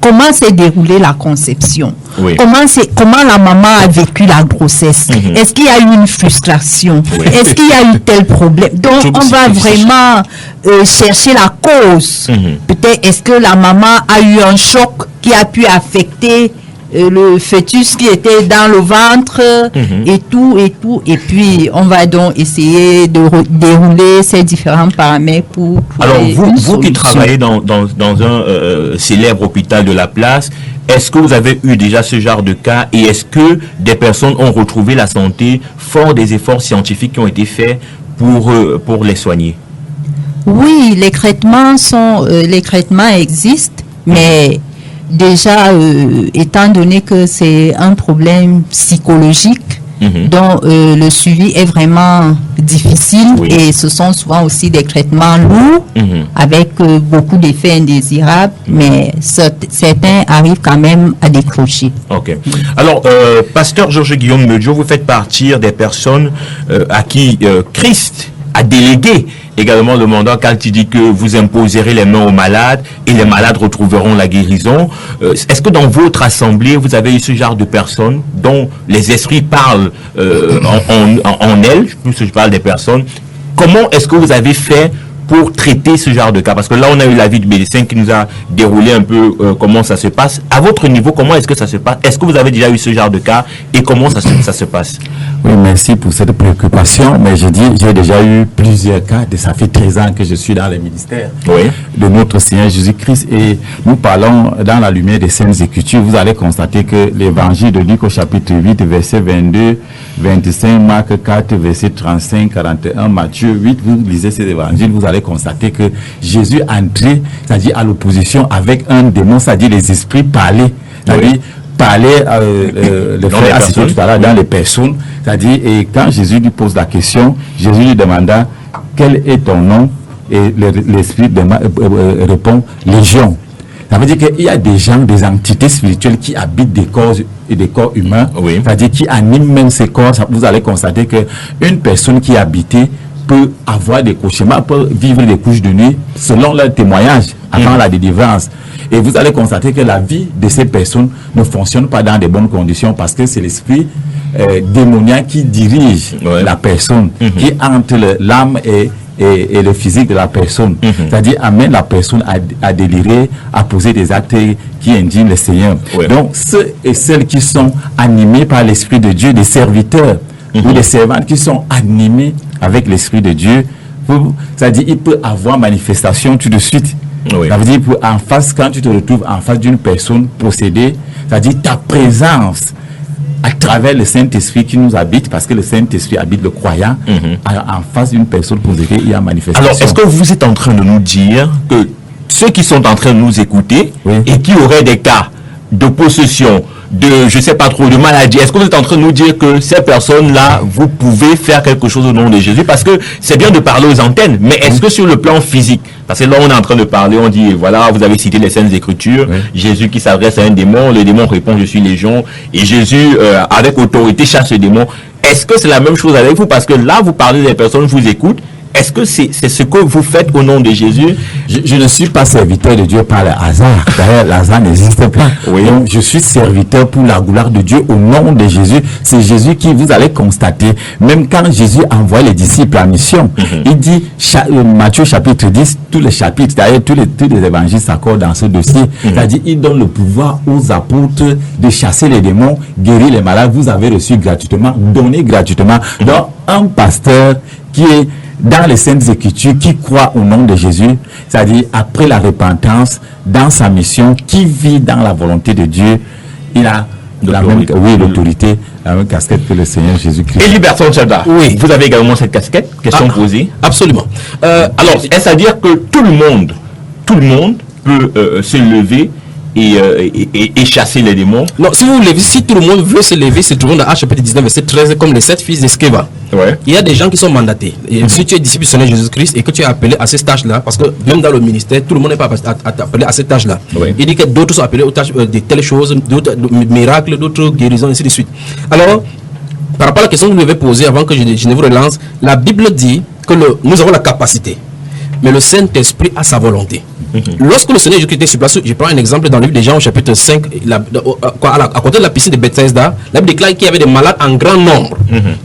comment s'est déroulée la conception, comment la maman a vécu la grossesse, est-ce qu'il y a eu une frustration, est-ce qu'il y a eu tel problème. Donc on va vraiment chercher la cause. Peut-être est-ce que la maman a eu un choc qui a pu affecter le fœtus qui était dans le ventre et tout. Et puis, on va donc essayer de dérouler ces différents paramètres pour alors, vous qui travaillez dans un célèbre hôpital de la place, est-ce que vous avez eu déjà ce genre de cas et est-ce que des personnes ont retrouvé la santé fort des efforts scientifiques qui ont été faits pour les soigner? Oui, les traitements existent, mais déjà, étant donné que c'est un problème psychologique, dont le suivi est vraiment difficile et ce sont souvent aussi des traitements lourds avec beaucoup d'effets indésirables, mais certains arrivent quand même à décrocher. Ok. Alors, pasteur Georges Guillaume Medjo, vous faites partie des personnes à qui Christ a délégué également le mandat quand il dit que vous imposerez les mains aux malades et les malades retrouveront la guérison. Est-ce que dans votre assemblée, vous avez eu ce genre de personnes dont les esprits parlent en elles? Je parle des personnes. Comment est-ce que vous avez fait pour traiter ce genre de cas? Parce que là, on a eu l'avis du médecin qui nous a déroulé un peu comment ça se passe. À votre niveau, comment est-ce que ça se passe? Est-ce que vous avez déjà eu ce genre de cas et comment ça se passe? Oui, merci pour cette préoccupation. Mais je dis, j'ai déjà eu plusieurs cas. Ça fait 13 ans que je suis dans le ministère de notre Seigneur Jésus-Christ. Et nous parlons dans la lumière des Saintes Écritures. Vous allez constater que l'évangile de Luc au chapitre 8, verset 22, 25, Marc 4, verset 35, 41, Matthieu 8. Vous lisez ces évangiles, vous allez constater que Jésus entrait, c'est-à-dire à l'opposition avec un démon, c'est-à-dire les esprits parlaient. C'est-à-dire parler le frère a cité tout à l'heure dans les personnes, c'est-à-dire, et quand Jésus lui pose la question, Jésus lui demanda quel est ton nom, et l'esprit répond Légion. Ça veut dire qu'il y a des gens, des entités spirituelles qui habitent des corps humains, c'est-à-dire qui animent même ces corps. Vous allez constater que une personne qui est habitée peut avoir des cauchemars, peut vivre des couches de nuit selon leur témoignage avant la délivrance. Et vous allez constater que la vie de ces personnes ne fonctionne pas dans de bonnes conditions parce que c'est l'esprit démoniaque qui dirige la personne, qui entre l'âme et le physique de la personne. C'est-à-dire amène la personne à délirer, à poser des actes qui indignent le Seigneur. Donc ceux et celles qui sont animés par l'Esprit de Dieu, des serviteurs ou des servantes qui sont animés avec l'Esprit de Dieu, c'est-à-dire il peut avoir manifestation tout de suite. Ça veut dire en face, quand tu te retrouves en face d'une personne possédée, c'est-à-dire ta présence à travers le Saint-Esprit qui nous habite, parce que le Saint-Esprit habite le croyant, en face d'une personne possédée, il y a manifestation. Alors, est-ce que vous êtes en train de nous dire que ceux qui sont en train de nous écouter et qui auraient des cas de possession je sais pas trop, de maladie, est-ce que vous êtes en train de nous dire que ces personnes-là, vous pouvez faire quelque chose au nom de Jésus? Parce que c'est bien de parler aux antennes, mais est-ce que sur le plan physique, parce que là on est en train de parler, on dit, voilà, vous avez cité les Saintes Écritures, Jésus qui s'adresse à un démon, le démon répond, je suis légion, et Jésus, avec autorité, chasse le démon. Est-ce que c'est la même chose avec vous? Parce que là, vous parlez des personnes, vous écoutent. Est-ce que c'est ce que vous faites au nom de Jésus? Je ne suis pas serviteur de Dieu par le hasard. D'ailleurs, le hasard n'existe pas. Oui. Donc, je suis serviteur pour la gloire de Dieu au nom de Jésus. C'est Jésus qui, vous allez constater, même quand Jésus envoie les disciples en mission, il dit, Matthieu chapitre 10, tous les chapitres, d'ailleurs, tous les évangiles s'accordent dans ce dossier. C'est-à-dire, il donne le pouvoir aux apôtres de chasser les démons, guérir les malades. Vous avez reçu gratuitement, donné gratuitement. Donc, un pasteur qui est dans les Saintes Écritures, qui croit au nom de Jésus, c'est-à-dire après la repentance, dans sa mission, qui vit dans la volonté de Dieu, il a l'autorité, la même casquette que le Seigneur Jésus-Christ. Et Bertrand Tchada, vous avez également cette casquette? Question posée. Absolument. Alors, est-ce à dire que tout le monde peut se lever et chasser les démons? Non, si tout le monde veut se lever, c'est tout le monde dans Actes chapitre 19, verset 13, comme les 7 fils d'Esceva. Il y a des gens qui sont mandatés. Et si tu es disciple du Seigneur Jésus-Christ et que tu es appelé à ces tâches-là, parce que même dans le ministère, tout le monde n'est pas appelé à ces tâches-là. Il dit que d'autres sont appelés aux tâches de telles choses, d'autres miracles, d'autres guérisons, ainsi de suite. Alors, par rapport à la question que vous m'avez posée avant que je ne vous relance, la Bible dit que nous avons la capacité, mais le Saint-Esprit a sa volonté. Lorsque le Seigneur Jésus-Christ était sur place, je prends un exemple dans le livre des Jean au chapitre 5, à côté de la piscine de Bethesda, la Bible déclare qu'il y avait des malades en grand nombre.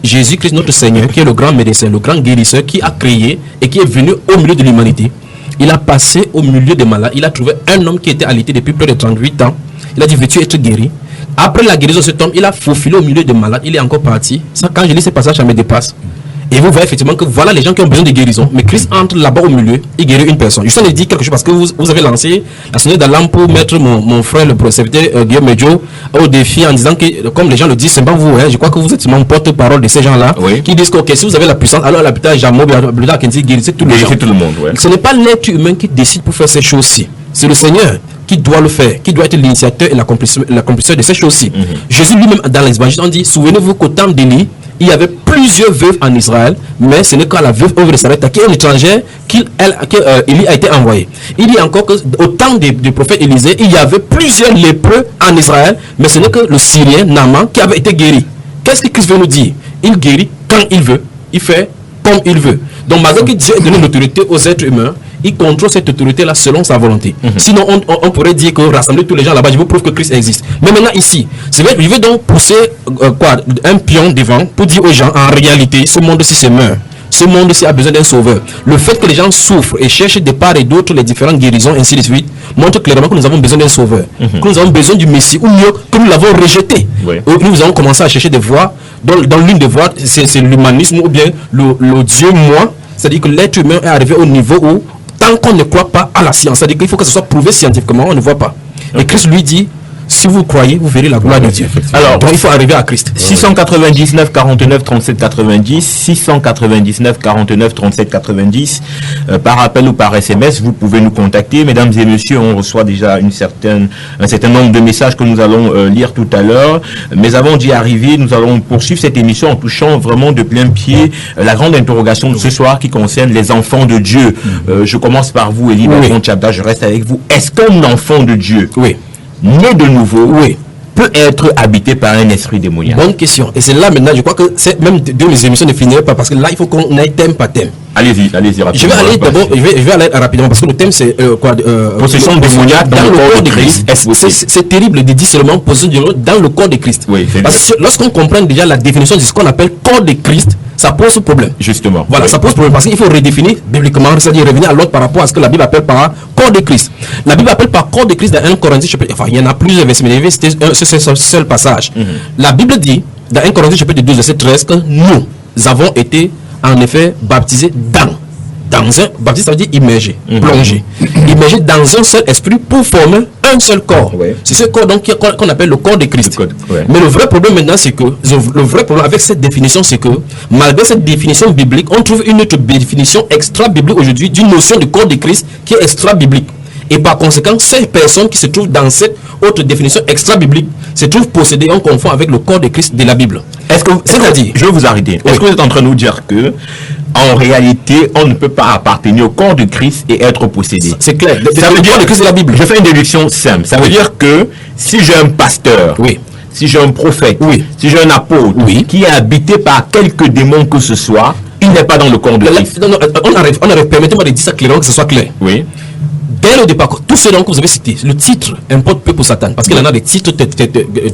Jésus-Christ, notre Seigneur, qui est le grand médecin, le grand guérisseur, qui a créé et qui est venu au milieu de l'humanité, il a passé au milieu des malades, il a trouvé un homme qui était alité depuis près de 38 ans, il a dit, veux-tu être guéri? Après la guérison de cet homme, il a faufilé au milieu des malades, il est encore parti. Ça, quand je lis ces passages, ça me dépasse. Et vous voyez effectivement que voilà les gens qui ont besoin de guérison. Mais Christ entre là-bas au milieu, il guérit une personne. Je t'en ai dit quelque chose parce que vous avez lancé la sonnette d'alarme pour mettre mon frère, le serviteur Guillaume Medjo, au défi en disant que, comme les gens le disent, c'est pas vous, hein, je crois que vous êtes mon porte-parole de ces gens-là, qui disent que okay, si vous avez la puissance, alors l'habitat Jamo, l'habitat Kenzi, guérissez tous les gens. Tout le monde, Ce n'est pas l'être humain qui décide pour faire ces choses-ci. C'est le Seigneur qui doit le faire, qui doit être l'initiateur et l'accomplisseur de ces choses-ci. Jésus lui-même, dans l'évangile, on dit, souvenez-vous qu'au temps d'Élie, il y avait plusieurs veuves en Israël, mais ce n'est qu'à la veuve de Sarepta, qui est une étrangère, qu'Élie a été envoyé. Il dit encore qu'au temps du prophète Élisée, il y avait plusieurs lépreux en Israël, mais ce n'est que le Syrien, Naaman, qui avait été guéri. Qu'est-ce que Christ veut nous dire? Il guérit quand il veut, il fait comme il veut. Donc malgré que Dieu ait donné l'autorité aux êtres humains, il contrôle cette autorité-là selon sa volonté. Sinon, on pourrait dire que rassembler tous les gens là-bas, je vous prouve que Christ existe. Mais maintenant, ici, je vais donc pousser un pion devant pour dire aux gens, en réalité, ce monde-ci se meurt. Ce monde-ci a besoin d'un sauveur. Le fait que les gens souffrent et cherchent de part et d'autre les différentes guérisons, ainsi de suite, montre clairement que nous avons besoin d'un sauveur. Que nous avons besoin du Messie, ou mieux, que nous l'avons rejeté. Nous avons commencé à chercher des voies. Dans l'une des voies, c'est l'humanisme ou bien le Dieu moi. C'est-à-dire que l'être humain est arrivé au niveau où, tant qu'on ne croit pas à la science, c'est-à-dire qu'il faut que ce soit prouvé scientifiquement, on ne voit pas. Et Christ lui dit, si vous croyez, vous verrez la gloire de Dieu. Alors, donc il faut arriver à Christ. 699 49 37 90, 699 49 37 90, par appel ou par SMS, vous pouvez nous contacter. Mesdames et messieurs, on reçoit déjà un certain nombre de messages que nous allons lire tout à l'heure. Mais avant d'y arriver, nous allons poursuivre cette émission en touchant vraiment de plein pied la grande interrogation de ce soir qui concerne les enfants de Dieu. Je commence par vous, Élie Bertrand Tchada, je reste avec vous. Est-ce qu'un enfant de Dieu né de nouveau, peut être habité par un esprit démoniaque? Bonne question. Et c'est là maintenant, je crois que c'est même deux mes émissions ne finiraient pas parce que là, il faut qu'on aille thème par thème. Allez-y rapidement. Je vais aller d'abord, je vais aller rapidement parce que le thème c'est possession démoniaque dans le corps de Christ. C'est terrible de dire seulement possession démoniaque dans le corps de Christ. Parce que lorsqu'on comprend déjà la définition de ce qu'on appelle corps de Christ, ça pose problème. Justement. Voilà, ça pose problème parce qu'il faut redéfinir bibliquement, c'est-à-dire revenir à l'autre par rapport à ce que la Bible appelle par corps de Christ. La Bible appelle par corps de Christ dans 1 Corinthiens chapitre, enfin il y en a plusieurs versets, mais c'est un seul passage. La Bible dit dans 1 Corinthiens chapitre 12 verset 13 que nous avons été en effet baptisés dans un baptisé, ça veut dire immergé, plongé, immergé dans un seul esprit pour former un seul corps. C'est ce corps donc qu'on appelle le corps de Christ. Mais le vrai problème maintenant, c'est que le vrai problème avec cette définition, c'est que malgré cette définition biblique, on trouve une autre définition extra biblique aujourd'hui d'une notion de corps de Christ qui est extra biblique. Et par conséquent, ces personnes qui se trouvent dans cette autre définition extra-biblique se trouvent possédées, on confond avec le corps de Christ de la Bible. C'est-à-dire, je vais vous arrêter. Est-ce que vous êtes en train de nous dire que, en réalité, on ne peut pas appartenir au corps de Christ et être possédé? C'est clair. Ça veut dire que c'est la Bible. Je fais une déduction simple. Ça veut dire que si j'ai un pasteur, si j'ai un prophète, si j'ai un apôtre, qui est habité par quelques démons que ce soit, il n'est pas dans le corps de Christ. Non, on arrive. Permettez-moi de dire ça clairement, que ce soit clair. Oui. Dès le départ, tous ceux que vous avez cités, le titre importe peu pour Satan, parce qu'il en a des titres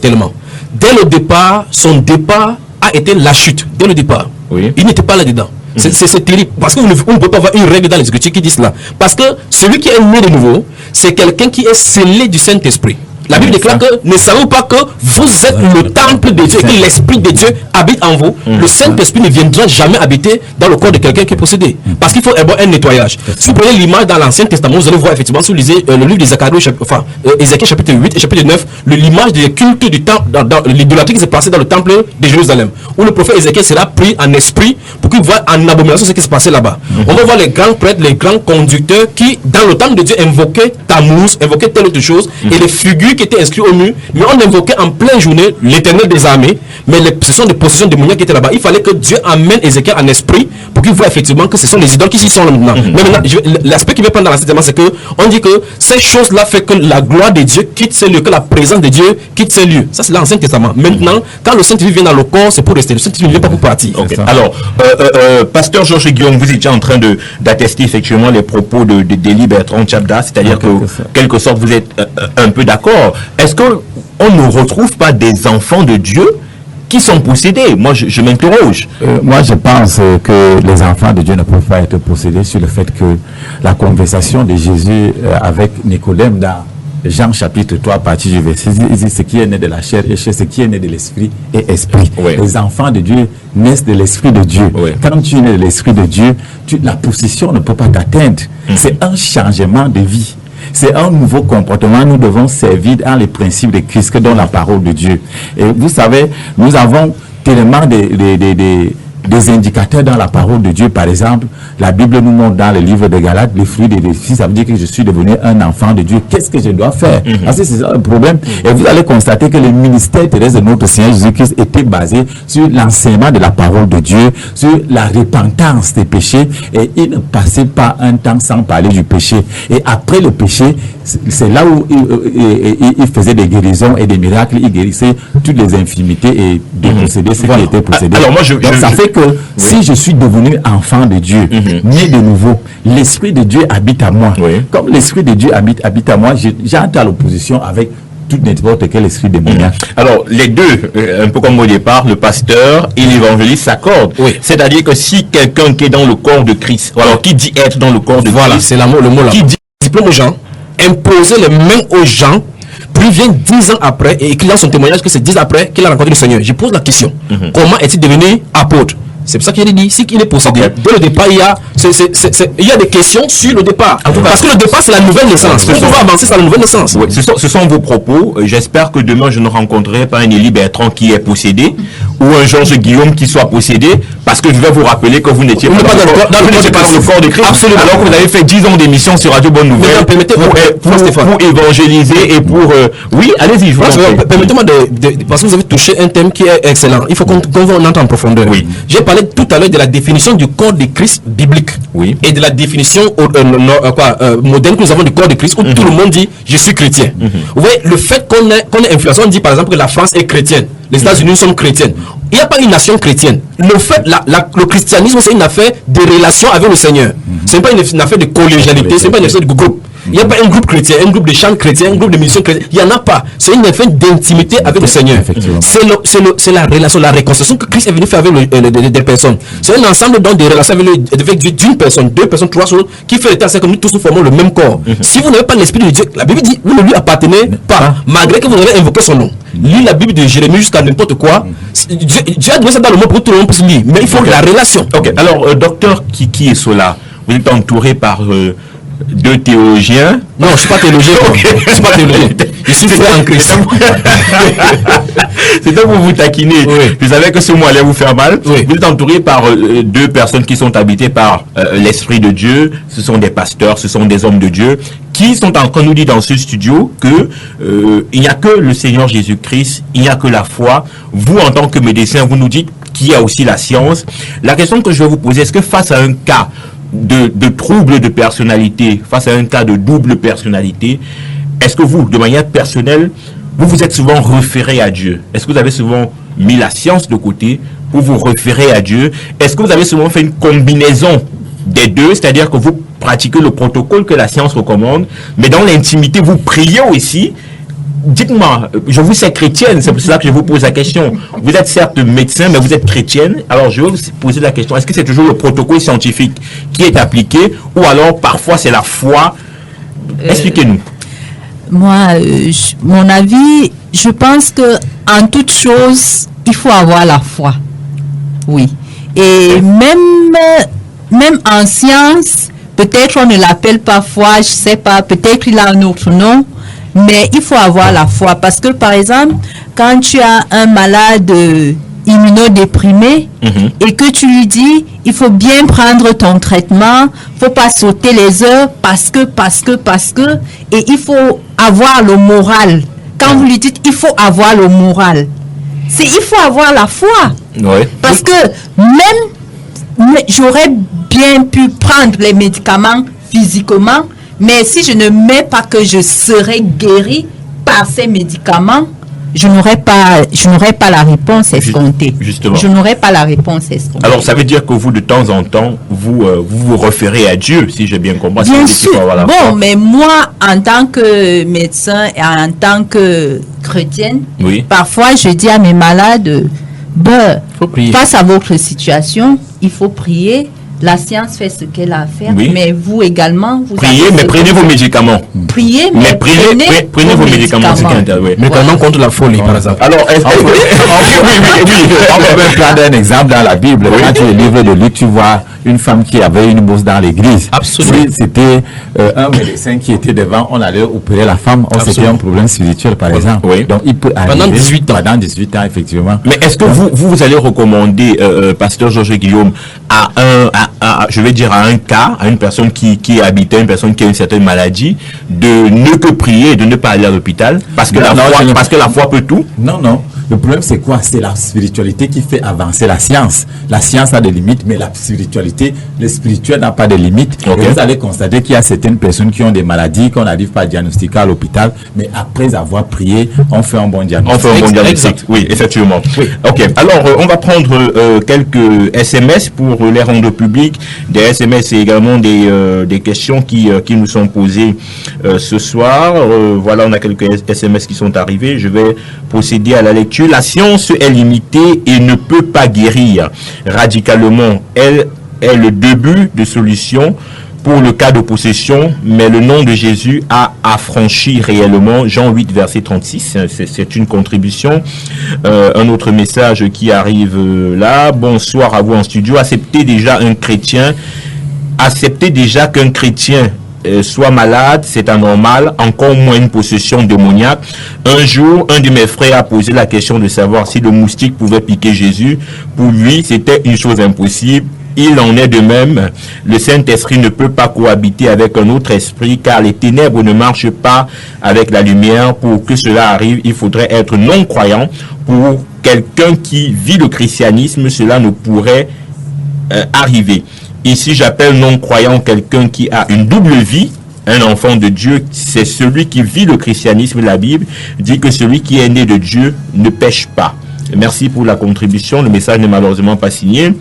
tellement. Dès le départ, son départ a été la chute. Dès le départ. Il n'était pas là-dedans. C'est terrible. Parce qu'on ne peut pas avoir une règle dans les Écritures qui dit cela. Parce que celui qui est né de nouveau, c'est quelqu'un qui est scellé du Saint-Esprit. La Bible déclare que ne savez-vous pas que vous êtes le temple de Dieu et que l'Esprit de Dieu habite en vous. Le Saint-Esprit ne viendra jamais habiter dans le corps de quelqu'un qui est possédé. Parce qu'il faut avoir un nettoyage. Si vous prenez l'image dans l'Ancien Testament, vous allez voir effectivement, si vous lisez le livre d'Ézéchiel, Ézéchiel chapitre 8 et chapitre 9, l'image du culte du temple, dans l'idolâtrie qui s'est passée dans le temple de Jérusalem, où le prophète Ézéchiel sera pris en esprit pour qu'il voit en abomination ce qui se passait là-bas. On va voir les grands prêtres, les grands conducteurs qui, dans le temple de Dieu, invoquaient Tammuz, invoquaient telle autre chose, et les figures qui étaient inscrites au mur, mais on invoquait en pleine journée l'Éternel des armées, mais ce sont des possessions démoniaques qui étaient là-bas. Il fallait que Dieu amène Ézéchiel en esprit pour qu'il voit effectivement que ce sont les idoles qui y sont là maintenant. Mais maintenant, l'aspect qui veut prendre dans l'enseignement, c'est que on dit que ces choses-là fait que la gloire de Dieu quitte ces lieux, que la présence de Dieu quitte ces lieux. Ça, c'est l'Ancien Testament. Maintenant, quand le Saint-Esprit vient dans le corps, c'est pour rester. Le Saint-Esprit ne vient pas pour partir. Alors, pasteur Georges Guillaume, vous étiez en train d'attester effectivement les propos d'Élie Bertrand Tchabda, c'est-à-dire que, quelque sorte, vous êtes un peu d'accord. Est-ce qu'on ne retrouve pas des enfants de Dieu qui sont possédés? Moi, je m'interroge. Moi, je pense que les enfants de Dieu ne peuvent pas être possédés sur le fait que la conversation de Jésus avec Nicodème dans Jean chapitre 3, à partir du verset, il dit ce qui est né de la chair est chair, ce qui est né de l'esprit est esprit. Les enfants de Dieu naissent de l'esprit de Dieu. Quand tu es né de l'esprit de Dieu, la possession ne peut pas t'atteindre. C'est un changement de vie. C'est un nouveau comportement. Nous devons servir dans les principes de Christ que dans la parole de Dieu. Et vous savez, nous avons tellement des indicateurs dans la parole de Dieu. Par exemple, la Bible nous montre dans le livre de Galates les fruits des défis. Ça veut dire que je suis devenu un enfant de Dieu. Qu'est-ce que je dois faire? Parce que c'est ça le problème. Et vous allez constater que le ministère terrestre de notre Seigneur Jésus-Christ était basé sur l'enseignement de la parole de Dieu, sur la repentance des péchés. Et il ne passait pas un temps sans parler du péché. Et après le péché, c'est là où il faisait des guérisons et des miracles. Il guérissait toutes les infirmités et dépossédait ceux qui étaient possédés. Alors moi, donc ça fait que si je suis devenu enfant de Dieu, né de nouveau, l'Esprit de Dieu habite à moi. Comme l'Esprit de Dieu habite à moi, j'entre à l'opposition avec tout n'importe quel esprit démoniaque. Alors, les deux, un peu comme au départ, le pasteur et l'évangéliste s'accordent. C'est-à-dire que si quelqu'un qui est dans le corps de Christ, ou alors qui dit être dans le corps de Christ, c'est le mot là. Qui dit diplôme aux gens, imposer les mains aux gens, puis vient 10 ans après et écrit dans son témoignage que c'est 10 ans après qu'il a rencontré le Seigneur. Je pose la question, comment est-il devenu apôtre? C'est pour ça qu'il dit, si il est possédé, dès le départ, il y a des questions sur le départ. Parce que le départ, c'est la nouvelle naissance. On va avancer sur la nouvelle naissance. Ce sont vos propos. J'espère que demain, je ne rencontrerai pas un Élie Bertrand qui est possédé ou un Georges Guillaume qui soit possédé, parce que je vais vous rappeler que vous n'étiez pas dans le corps de Christ. Absolument. Alors que vous avez fait 10 ans d'émission sur Radio Bonne Nouvelle pour évangéliser et pour... Oui, allez-y, je vous en prie. Permettez-moi parce que vous avez touché un thème qui est excellent. Il faut qu'on entre en profondeur. J'ai parlé tout à l'heure de la définition du corps de Christ biblique et de la définition moderne que nous avons du corps de Christ où tout le monde dit je suis chrétien. Vous voyez, le fait qu'on est influencé, on dit par exemple que la France est chrétienne, les États-Unis sont chrétiennes. Il n'y a pas une nation chrétienne. Le christianisme, c'est une affaire de relation avec le Seigneur. Ce n'est pas une affaire de collégialité, ce n'est pas une affaire de groupe. Il n'y a pas un groupe chrétien, un groupe de chants chrétiens, un groupe de musiciens chrétiens. Il n'y en a pas. C'est une affaire d'intimité avec le Seigneur. C'est la relation, la réconciliation que Christ est venu faire avec des personnes. C'est un ensemble donc des relations avec Dieu d'une personne, deux personnes, trois choses qui fait l'état, c'est que nous tous nous formons le même corps. Si vous n'avez pas l'Esprit de Dieu, la Bible dit, vous ne lui appartenez pas, malgré que vous avez invoqué son nom. Lis la Bible de Jérémie jusqu'à n'importe quoi. Dieu a donné ça dans le monde pour que tout le monde puisse lire. Mais il faut la relation. Alors, docteur Kiki et Sola, vous êtes entouré par... deux théologiens. Non, je ne suis pas théologien. Je suis pas théologien. Je suis frère en Christ. C'est donc pour vous taquiner. Vous savez que ce mot allait vous faire mal. Vous êtes entouré par deux personnes qui sont habitées par l'Esprit de Dieu. Ce sont des pasteurs, ce sont des hommes de Dieu qui sont en train de nous dire dans ce studio que il n'y a que le Seigneur Jésus-Christ, il n'y a que la foi. Vous, en tant que médecin, vous nous dites qu'il y a aussi la science. La question que je vais vous poser, est-ce que face à un cas de trouble de personnalité, face à un cas de double personnalité, est-ce que vous, de manière personnelle, vous êtes souvent référé à Dieu? Est-ce que vous avez souvent mis la science de côté pour vous référer à Dieu? Est-ce que vous avez souvent fait une combinaison des deux, c'est-à-dire que vous pratiquez le protocole que la science recommande, mais dans l'intimité, vous priez aussi? Dites-moi, je vous sais chrétienne, c'est pour cela que je vous pose la question. Vous êtes certes médecin, mais vous êtes chrétienne. Alors, je vais vous poser la question, est-ce que c'est toujours le protocole scientifique qui est appliqué, ou alors parfois c'est la foi? Expliquez-nous. Moi, mon avis, je pense que en toute chose, il faut avoir la foi. Oui. Et même en science, peut-être on ne l'appelle pas foi, je sais pas, peut-être il a un autre nom, mais il faut avoir la foi. Parce que, par exemple, quand tu as un malade immunodéprimé et que tu lui dis, il faut bien prendre ton traitement, faut pas sauter les heures parce que, et il faut avoir le moral. Quand vous lui dites, il faut avoir le moral, il faut avoir la foi. Ouais. Parce que même j'aurais bien pu prendre les médicaments physiquement, mais si je ne mets pas que je serai guéri par ces médicaments, je n'aurai pas la réponse escomptée. Justement. Je n'aurai pas la réponse escomptée. Alors, ça veut dire que vous, de temps en temps, vous référez à Dieu, si j'ai bien compris. Bien sûr. Bon, mais moi, en tant que médecin et en tant que chrétienne, parfois, je dis à mes malades, face à votre situation, il faut prier. La science fait ce qu'elle a à faire, mais vous également, vous priez, mais prenez vos médicaments. Priez, mais prenez vos médicaments. Médicaments contre la folie, par exemple. Alors, on peut même prendre un exemple dans la Bible. Quand tu livres de Luc, tu vois une femme qui avait une bourse dans l'église. Absolument. C'était un médecin qui était devant, on allait opérer la femme. C'était un problème spirituel, par exemple. Donc, il peut arriver. Pendant 18 ans. Pendant 18 ans, effectivement. Mais est-ce que vous allez recommander, pasteur Georges Guillaume, je vais dire à un cas, à une personne qui est habitée, une personne qui a une certaine maladie, de ne que prier et de ne pas aller à l'hôpital parce que la foi peut tout? Non. Le problème, c'est quoi? C'est la spiritualité qui fait avancer la science. La science a des limites, mais la spiritualité, le spirituel n'a pas de limites. Et vous allez constater qu'il y a certaines personnes qui ont des maladies qu'on n'arrive pas à diagnostiquer à l'hôpital, mais après avoir prié, on fait un bon diagnostic. Oui, effectivement. Oui. Ok. Alors, on va prendre quelques SMS pour les rendre publics. Des SMS et également des questions qui nous sont posées ce soir. Voilà, on a quelques SMS qui sont arrivés. Je vais procéder à la lecture. La science est limitée et ne peut pas guérir radicalement. Elle est le début de solution pour le cas de possession, mais le nom de Jésus a affranchi réellement. Jean 8, verset 36, c'est une contribution. Un autre message qui arrive là. Bonsoir à vous en studio. Acceptez déjà qu'un chrétien soit malade, c'est anormal, encore moins une possession démoniaque. Un jour, un de mes frères a posé la question de savoir si le moustique pouvait piquer Jésus. Pour lui, c'était une chose impossible. Il en est de même. Le Saint-Esprit ne peut pas cohabiter avec un autre esprit, car les ténèbres ne marchent pas avec la lumière. Pour que cela arrive, il faudrait être non-croyant. Pour quelqu'un qui vit le christianisme, cela ne pourrait arriver. Ici, j'appelle non-croyant quelqu'un qui a une double vie. Un enfant de Dieu, c'est celui qui vit le christianisme. La Bible dit que celui qui est né de Dieu ne pêche pas. Merci pour la contribution. Le message n'est malheureusement pas signé.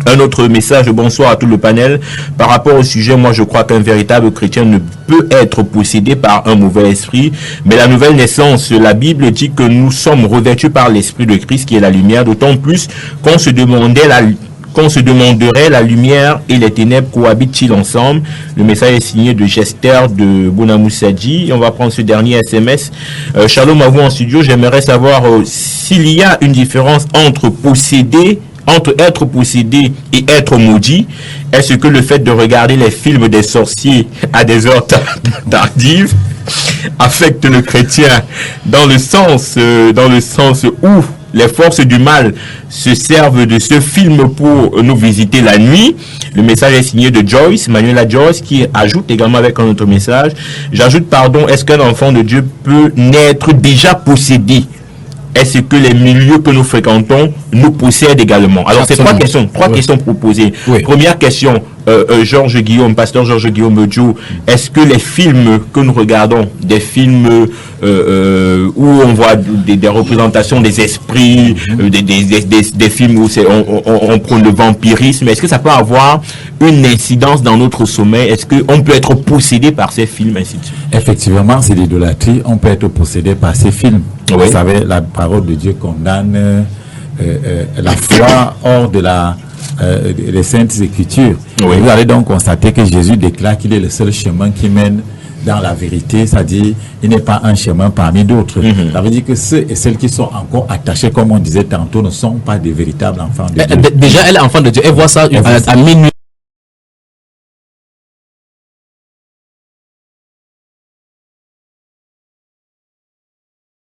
Un autre message, bonsoir à tout le panel. Par rapport au sujet, moi je crois qu'un véritable chrétien ne peut être possédé par un mauvais esprit. Mais la nouvelle naissance, la Bible dit que nous sommes revêtus par l'Esprit de Christ qui est la lumière. D'autant plus qu'on se demanderait la lumière et les ténèbres cohabitent-ils ensemble. Le message est signé de Gester de Bonamoussadi. On va prendre ce dernier SMS. Shalom à vous en studio. J'aimerais savoir s'il y a une différence entre être possédé et être maudit. Est-ce que le fait de regarder les films des sorciers à des heures tardives affecte le chrétien dans le sens où les forces du mal se servent de ce film pour nous visiter la nuit. Le message est signé de Joyce, Manuela Joyce, qui ajoute également avec un autre message. J'ajoute, pardon, est-ce qu'un enfant de Dieu peut naître déjà possédé? Est-ce que les milieux que nous fréquentons nous possèdent également? Alors, c'est trois questions proposées. Oui. Première question, pasteur Georges Guillaume Joe, est-ce que les films que nous regardons, des films où on voit des représentations des esprits, des films où on prend le vampirisme, est-ce que ça peut avoir une incidence dans notre sommeil? Est-ce qu'on peut être possédé par ces films, ainsi de suite? Effectivement, c'est l'idolâtrie. On peut être possédé par ces films. Oui. Vous savez, la parole de Dieu condamne la foi hors de les Saintes Écritures. Oui. Vous allez donc constater que Jésus déclare qu'il est le seul chemin qui mène dans la vérité, c'est-à-dire il n'est pas un chemin parmi d'autres. Ça veut dire que ceux et celles qui sont encore attachés, comme on disait tantôt, ne sont pas des véritables enfants de Dieu. Déjà, elle est enfant de Dieu. Elle voit ça à minuit.